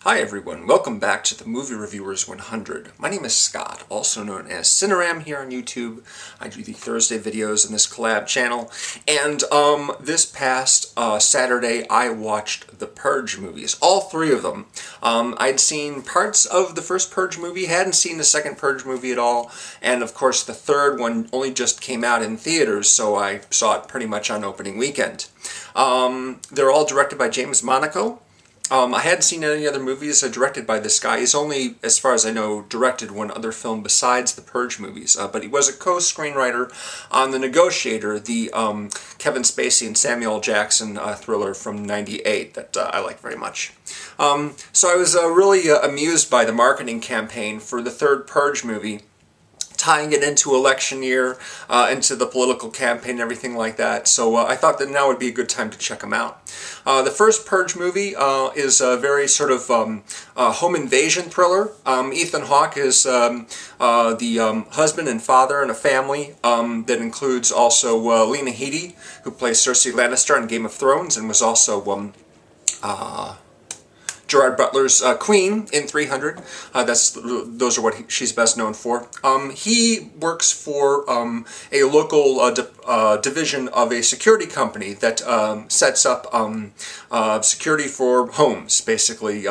Hi everyone, welcome back to the Movie Reviewers 100. My name is Scott, also known as CineRam here on YouTube. I do the Thursday videos on this collab channel, and this past Saturday I watched the Purge movies, all three of them. I'd seen parts of the first Purge movie, hadn't seen the second Purge movie at all, and of course the third one only just came out in theaters, so I saw it pretty much on opening weekend. They're all directed by DeMonaco. I hadn't seen any other movies directed by this guy. He's only, as far as I know, directed one other film besides the Purge movies, but he was a co-screenwriter on The Negotiator, the Kevin Spacey and Samuel Jackson thriller from '98 that I like very much. So I was really amused by the marketing campaign for the third Purge movie, tying it into election year, into the political campaign and everything like that. So I thought that now would be a good time to check them out. The first Purge movie is a very sort of home invasion thriller. Ethan Hawke is the husband and father in a family that includes also Lena, who plays Cersei Lannister in Game of Thrones and was also Gerard Butler's Queen in 300. Those are what she's best known for. He works for a local division of a security company that sets up security for homes, basically.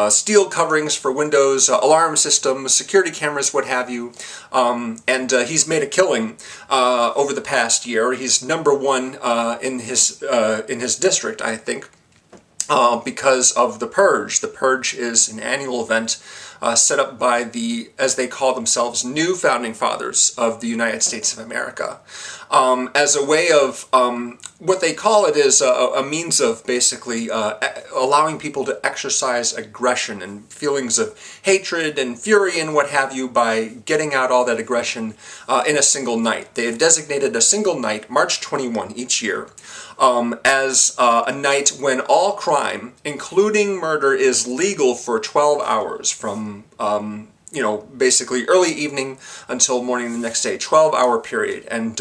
Steel coverings for windows, alarm systems, security cameras, what have you. And he's made a killing over the past year. He's #1 in his district, I think. Because of the Purge. The Purge is an annual event set up by the, as they call themselves, new founding fathers of the United States of America. As a way of, what they call it is a means of basically allowing people to exercise aggression and feelings of hatred and fury and what have you by getting out all that aggression in a single night. They have designated a single night, March 21 each year, as a night when all crime, including murder, is legal for 12 hours from, you know, basically early evening until morning the next day, 12-hour period. And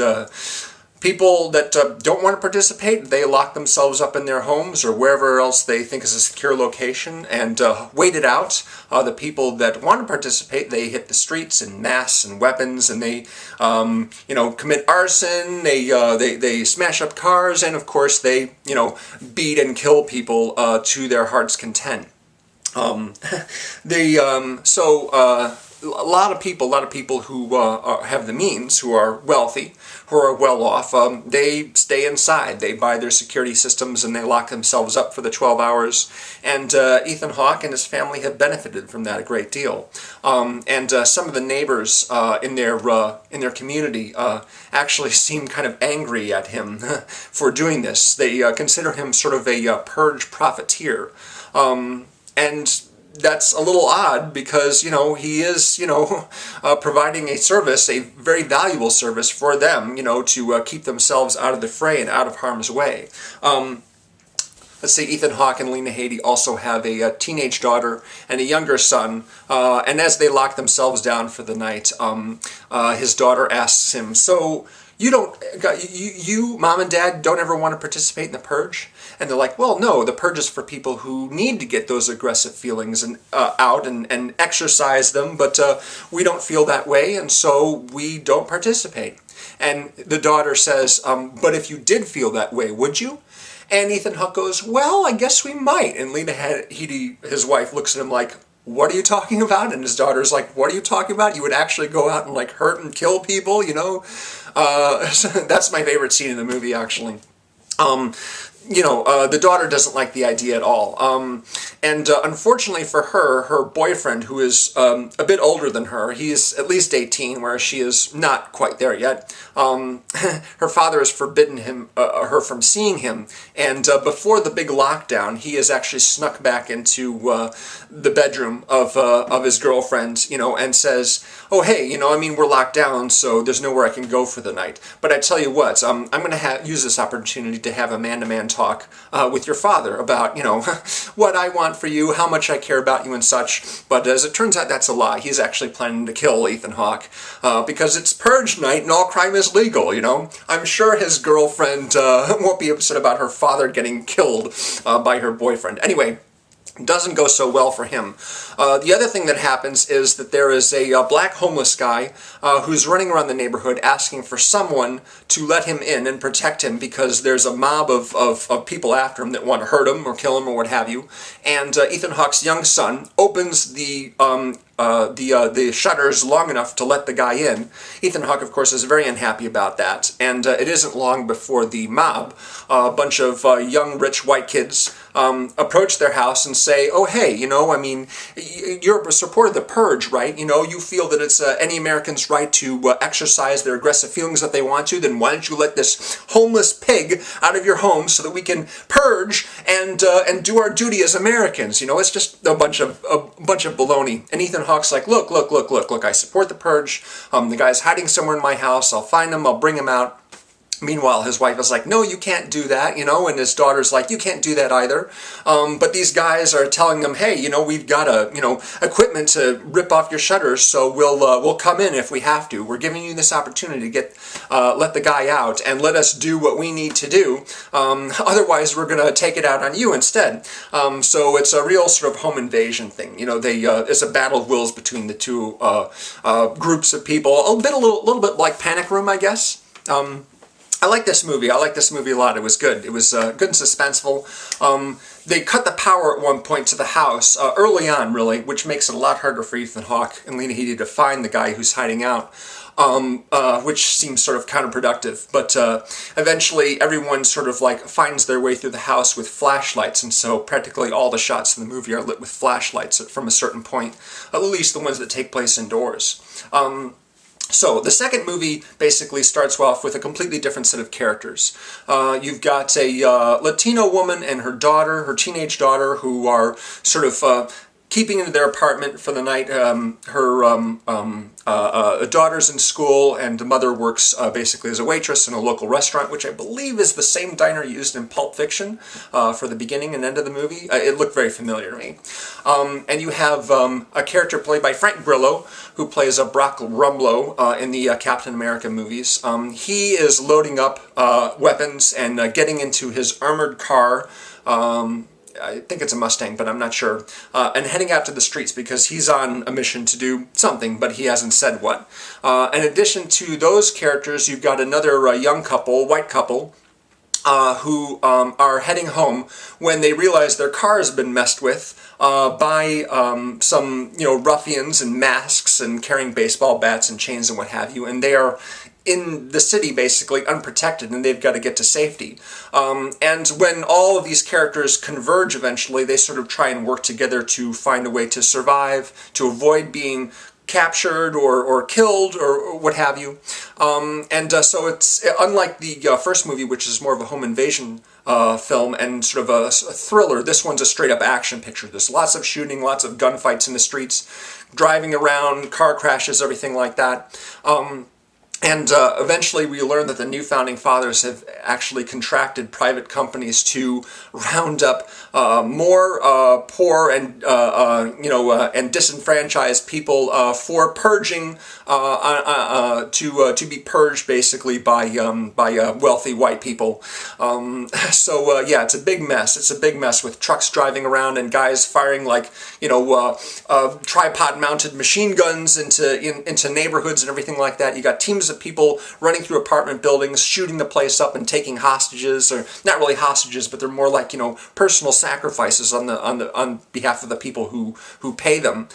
people that don't want to participate, they lock themselves up in their homes or wherever else they think is a secure location and wait it out. The people that want to participate, they hit the streets in masks and weapons, and they, you know, commit arson. They smash up cars, and of course they, you know, beat and kill people to their heart's content. A lot of people who have the means, who are wealthy, who are well off, they stay inside. They buy their security systems and they lock themselves up for the 12 hours. And Ethan Hawke and his family have benefited from that a great deal. And some of the neighbors in their community actually seem kind of angry at him for doing this. They consider him sort of a purge profiteer. And that's a little odd because, you know, he is, you know, providing a service, a very valuable service for them, you know, to keep themselves out of the fray and out of harm's way. Let's see, Ethan Hawke and Lena Headey also have a teenage daughter and a younger son, and as they lock themselves down for the night, his daughter asks him, "So, you, Mom and Dad, don't ever want to participate in the Purge?" And they're like, "Well, no, the Purge is for people who need to get those aggressive feelings and out and exercise them, but we don't feel that way, and so we don't participate." And the daughter says, "But if you did feel that way, would you?" And Ethan Hawke goes, "Well, I guess we might." And Lena Headey, his wife, looks at him like, "What are you talking about?" And his daughter's like, "What are you talking about? You would actually go out and like hurt and kill people, you know?" That's my favorite scene in the movie, actually. You know, the daughter doesn't like the idea at all. And unfortunately for her, her boyfriend, who is a bit older than her, he's at least 18, whereas she is not quite there yet. Her father has forbidden her from seeing him. And before the big lockdown, he has actually snuck back into the bedroom of his girlfriend, you know, and says, "Oh, hey, you know, I mean, we're locked down, so there's nowhere I can go for the night. But I tell you what, I'm going to use this opportunity to have a man-to-man talk with your father about, you know, what I want for you, how much I care about you and such." But as it turns out, that's a lie. He's actually planning to kill Ethan Hawke because it's Purge Night and all crime is legal, you know. I'm sure his girlfriend won't be upset about her father getting killed by her boyfriend. Anyway, doesn't go so well for him. The other thing that happens is that there is a black homeless guy who's running around the neighborhood asking for someone to let him in and protect him because there's a mob of people after him that want to hurt him or kill him or what have you. And Ethan Hawke's young son opens the shutters long enough to let the guy in. Ethan Hawke, of course, is very unhappy about that, and it isn't long before the mob, a bunch of young, rich white kids, approach their house and say, oh, hey, I mean, you're a supporter of the Purge, right? You feel that it's any American's right to exercise their aggressive feelings that they want to, then why don't you let this homeless pig out of your home so that we can purge and do our duty as Americans? It's just a bunch of baloney. And Ethan Hawke's like, look, I support the Purge. The guy's hiding somewhere in my house. I'll find him, I'll bring him out. Meanwhile, his wife is like, no, you can't do that, and his daughter's like, you can't do that either. But these guys are telling them, hey, we've got equipment to rip off your shutters, so we'll come in if we have to. We're giving you this opportunity to let the guy out and let us do what we need to do. Otherwise, we're going to take it out on you instead. So it's a real sort of home invasion thing. It's a battle of wills between the two groups of people. A little bit like Panic Room, I guess. I like this movie. I like this movie a lot. It was good. It was good and suspenseful. They cut the power at one point to the house, early on, really, which makes it a lot harder for Ethan Hawke and Lena Headey to find the guy who's hiding out, which seems sort of counterproductive. But eventually, everyone sort of finds their way through the house with flashlights, and so practically all the shots in the movie are lit with flashlights from a certain point, at least the ones that take place indoors. So the second movie basically starts off with a completely different set of characters. You've got a Latino woman and her daughter, her teenage daughter, who are sort of keeping into their apartment for the night. Her daughter's in school, and the mother works basically as a waitress in a local restaurant, which I believe is the same diner used in Pulp Fiction for the beginning and end of the movie. It looked very familiar to me. And you have a character played by Frank Grillo, who plays a Brock Rumlow in the Captain America movies. He is loading up weapons and getting into his armored car. I think it's a Mustang, but I'm not sure, and heading out to the streets because he's on a mission to do something, but he hasn't said what. In addition to those characters, you've got another young couple, white couple, who are heading home when they realize their car has been messed with by some ruffians in masks and carrying baseball bats and chains and what have you, and they are in the city basically unprotected, and they've got to get to safety. And when all of these characters converge eventually, they sort of try and work together to find a way to survive, to avoid being captured or killed or what have you. So it's unlike the first movie, which is more of a home invasion film and sort of a thriller. This one's a straight-up action picture. There's lots of shooting, lots of gunfights in the streets, driving around, car crashes, everything like that. And eventually we learn that the new founding fathers have actually contracted private companies to round up more poor and and disenfranchised people for purging to be purged basically by wealthy white people. Yeah, it's a big mess. It's a big mess with trucks driving around and guys firing tripod-mounted machine guns into neighborhoods and everything like that. You got teams of people running through apartment buildings, shooting the place up and taking hostages, or not really hostages, but they're more like personal sacrifices on behalf of the people who pay them.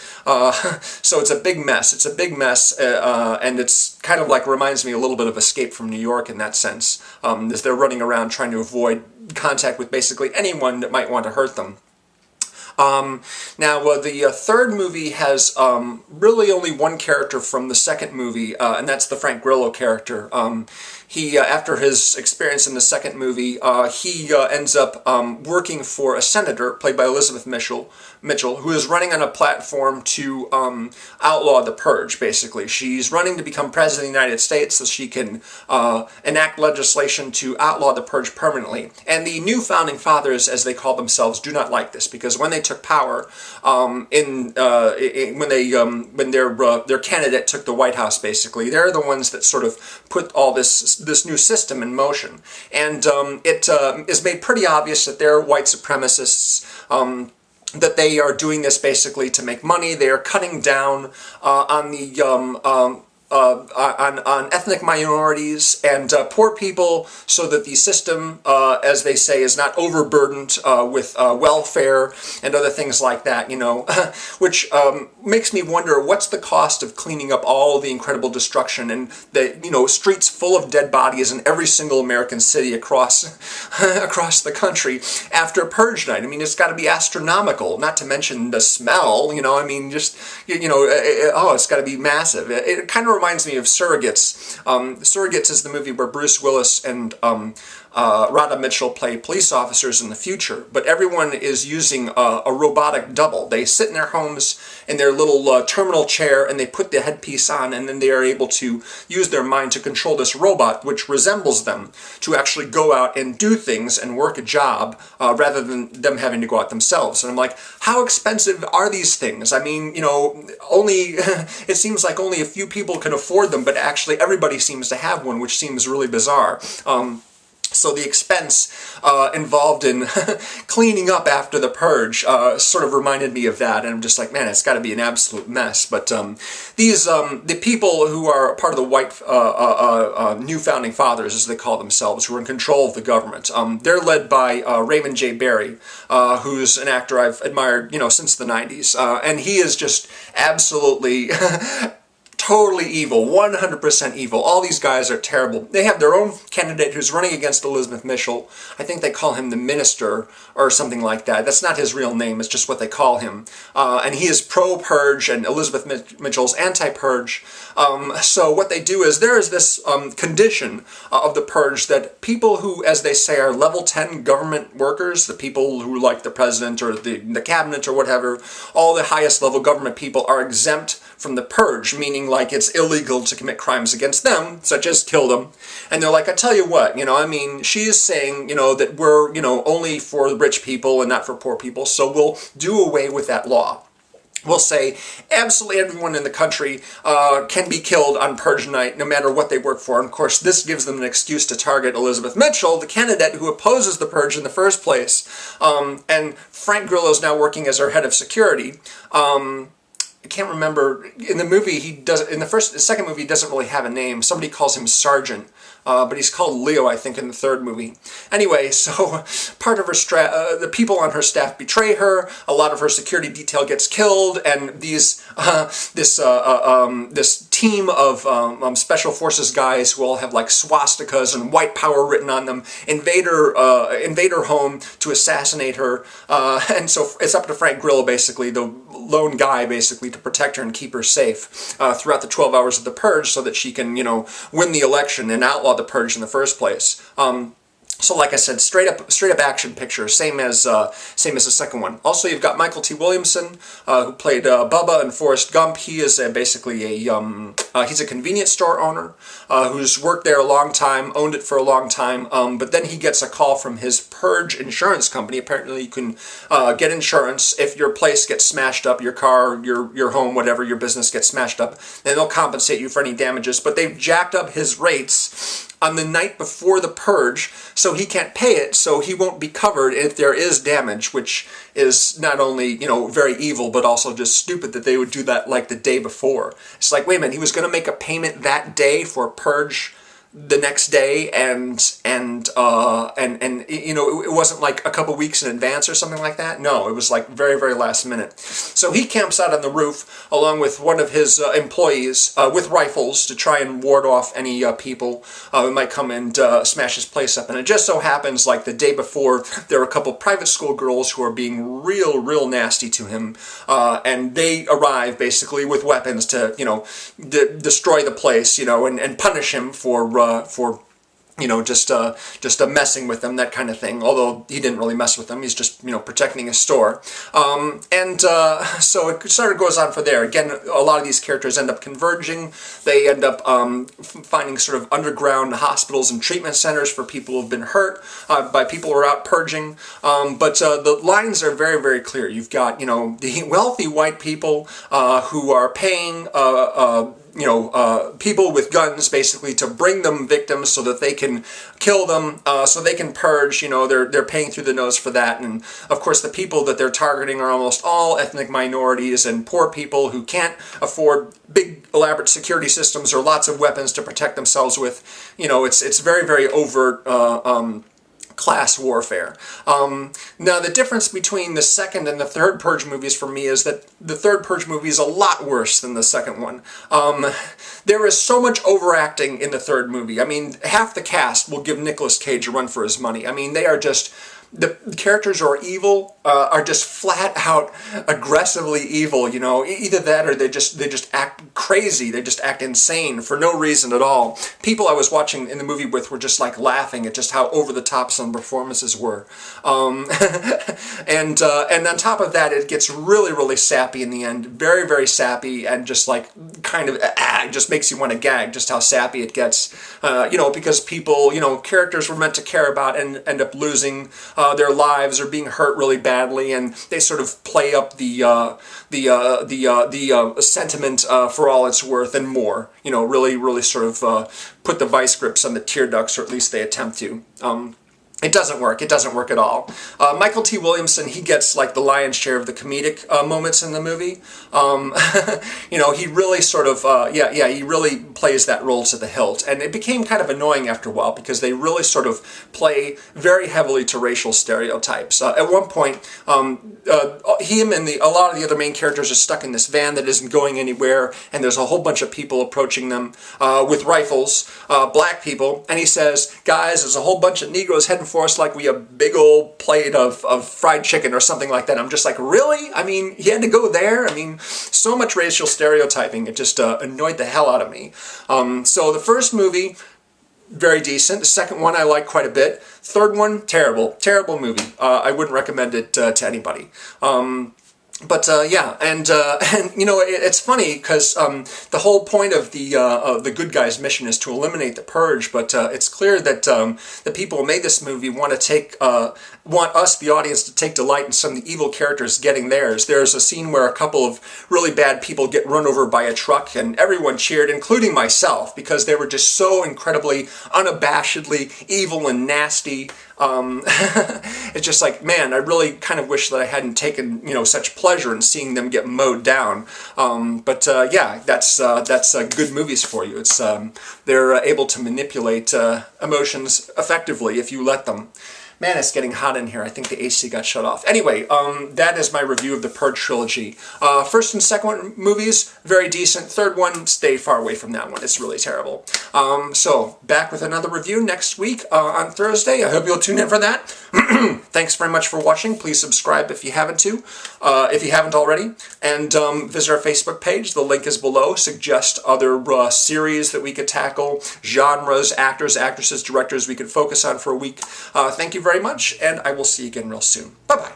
So it's a big mess. It's a big mess, and it's kind of reminds me a little bit of Escape from New York in that sense, as they're running around trying to avoid contact with basically anyone that might want to hurt them. The third movie has really only one character from the second movie, and that's the Frank Grillo character. He, after his experience in the second movie, he ends up working for a senator, played by Elizabeth Mitchell, who is running on a platform to outlaw the Purge, basically. She's running to become President of the United States so she can enact legislation to outlaw the Purge permanently. And the new founding fathers, as they call themselves, do not like this, because when they took power, when their candidate took the White House, basically, they're the ones that sort of put all this new system in motion. And it is made pretty obvious that they're white supremacists, that they are doing this basically to make money. They are cutting down on the on ethnic minorities and poor people, so that the system, as they say, is not overburdened with welfare and other things like that, you know, which makes me wonder, what's the cost of cleaning up all the incredible destruction and the, you know, streets full of dead bodies in every single American city across across the country after Purge Night? I mean, it's got to be astronomical, not to mention the smell, you know, I mean, just, you know, it's got to be massive. It kind of reminds me of Surrogates. Surrogates is the movie where Bruce Willis and Radha Mitchell play police officers in the future, but everyone is using a robotic double. They sit in their homes in their little terminal chair, and they put the headpiece on, and then they are able to use their mind to control this robot, which resembles them, to actually go out and do things and work a job, rather than them having to go out themselves. And I'm like, how expensive are these things? I mean, you know, only it seems like only a few people can afford them, but actually everybody seems to have one, which seems really bizarre. So the expense involved in cleaning up after the Purge sort of reminded me of that, and I'm just like, man, it's got to be an absolute mess. But the people who are part of the white new founding fathers, as they call themselves, who are in control of the government, they're led by Raymond J. Barry, who's an actor I've admired, you know, since the 90s, and he is just absolutely totally evil, 100% evil. All these guys are terrible. They have their own candidate who's running against Elizabeth Mitchell. I think they call him the Minister or something like that. That's not his real name, it's just what they call him. And he is pro-Purge, and Elizabeth Mitchell's anti-Purge. So what they do is, there is this condition of the Purge that people who, as they say, are level 10 government workers, the people who, like the president or the cabinet or whatever, all the highest level government people are exempt from the Purge, meaning like it's illegal to commit crimes against them, such as kill them. And they're like, I tell you what, you know, I mean, she is saying, you know, that we're, you know, only for rich people and not for poor people, so we'll do away with that law. We'll say absolutely everyone in the country can be killed on Purge Night, no matter what they work for. And of course, this gives them an excuse to target Elizabeth Mitchell, the candidate who opposes the Purge in the first place. And Frank Grillo is now working as our head of security. I can't remember, in the movie he does, in the second movie he doesn't really have a name. Somebody calls him Sergeant, but he's called Leo, I think, in the third movie. Anyway, so part of her the people on her staff betray her, a lot of her security detail gets killed, and these this team of special forces guys who all have like swastikas and white power written on them invade her home to assassinate her, and so it's up to Frank Grillo, basically the lone guy, basically, to protect her and keep her safe throughout the 12 hours of the Purge, so that she can, you know, win the election and outlaw the Purge in the first place. So like I said, straight up action picture, same as the second one. Also, you've got Michael T. Williamson, who played Bubba in Forrest Gump. He is basically he's a convenience store owner who's worked there a long time, owned it for a long time, but then he gets a call from his Purge insurance company. Apparently you can get insurance if your place gets smashed up, your car, your home, whatever, your business gets smashed up, and they'll compensate you for any damages. But they've jacked up his rates on the night before the Purge, so he can't pay it, so he won't be covered if there is damage, which is not only, you know, very evil, but also just stupid that they would do that like the day before. It's like, wait a minute, he was going to make a payment that day for Purge the next day, and you know, it wasn't like a couple weeks in advance or something like that. No, it was like very, very last minute. So he camps out on the roof along with one of his employees with rifles to try and ward off any people who might come and smash his place up. And it just so happens, like the day before, there are a couple private school girls who are being real nasty to him, and they arrive basically with weapons to, you know, destroy the place, you know, and punish him for you know, just messing with them, that kind of thing. Although he didn't really mess with them, he's just, you know, protecting his store. So it sort of goes on for there. Again, a lot of these characters end up converging. They end up finding sort of underground hospitals and treatment centers for people who've been hurt by people who are out purging. But the lines are very, very clear. You've got, you know, the wealthy white people who are paying people with guns, basically, to bring them victims so that they can kill them, so they can purge. They're paying through the nose for that. And of course, the people that they're targeting are almost all ethnic minorities and poor people who can't afford big elaborate security systems or lots of weapons to protect themselves with. It's very, very overt class warfare. Now, the difference between the second and the third Purge movies for me is that the third Purge movie is a lot worse than the second one. There is so much overacting in the third movie. I mean, half the cast will give Nicolas Cage a run for his money. I mean, they are just... The characters who are evil are just flat out aggressively evil, either that or they just act crazy, they just act insane for no reason at all. People I was watching in the movie with were just like laughing at just how over the top some performances were. And on top of that, it gets really, really sappy in the end, very, very sappy, and just like kind of just makes you want to gag just how sappy it gets, because people, characters we're meant to care about and end up losing their lives or being hurt really badly, and they sort of play up the sentiment for all it's worth and more. Really, really sort of put the vice grips on the tear ducts, or at least they attempt to. It doesn't work. It doesn't work at all. Michael T. Williamson, he gets like the lion's share of the comedic moments in the movie. He really sort of, he really plays that role to the hilt. And it became kind of annoying after a while because they really sort of play very heavily to racial stereotypes. At one point, him and a lot of the other main characters are stuck in this van that isn't going anywhere, and there's a whole bunch of people approaching them with rifles, black people, and he says, guys, there's a whole bunch of Negroes heading for us like we a big old plate of fried chicken or something like that. I'm just like, really? I mean, he had to go there? I mean, so much racial stereotyping. It just annoyed the hell out of me. So the first movie, very decent. The second one I like quite a bit. Third one, terrible. Terrible movie. I wouldn't recommend it to anybody. It's funny because the whole point of the good guys' mission is to eliminate the Purge, but it's clear that the people who made this movie want us, the audience, to take delight in some of the evil characters getting theirs. There's a scene where a couple of really bad people get run over by a truck, and everyone cheered, including myself, because they were just so incredibly, unabashedly evil and nasty. It's just like, man, I really kind of wish that I hadn't taken, such pleasure in seeing them get mowed down. That's good movies for you. It's they're able to manipulate emotions effectively if you let them. Man, it's getting hot in here. I think the AC got shut off. Anyway, that is my review of the Purge trilogy. First and second one movies, very decent. Third one, stay far away from that one. It's really terrible. So, back with another review next week on Thursday. I hope you'll tune in for that. Thanks very much for watching. Please subscribe if you haven't already. And visit our Facebook page. The link is below. Suggest other series that we could tackle, genres, actors, actresses, directors we could focus on for a week. Thank you very much, and I will see you again real soon. Bye-bye.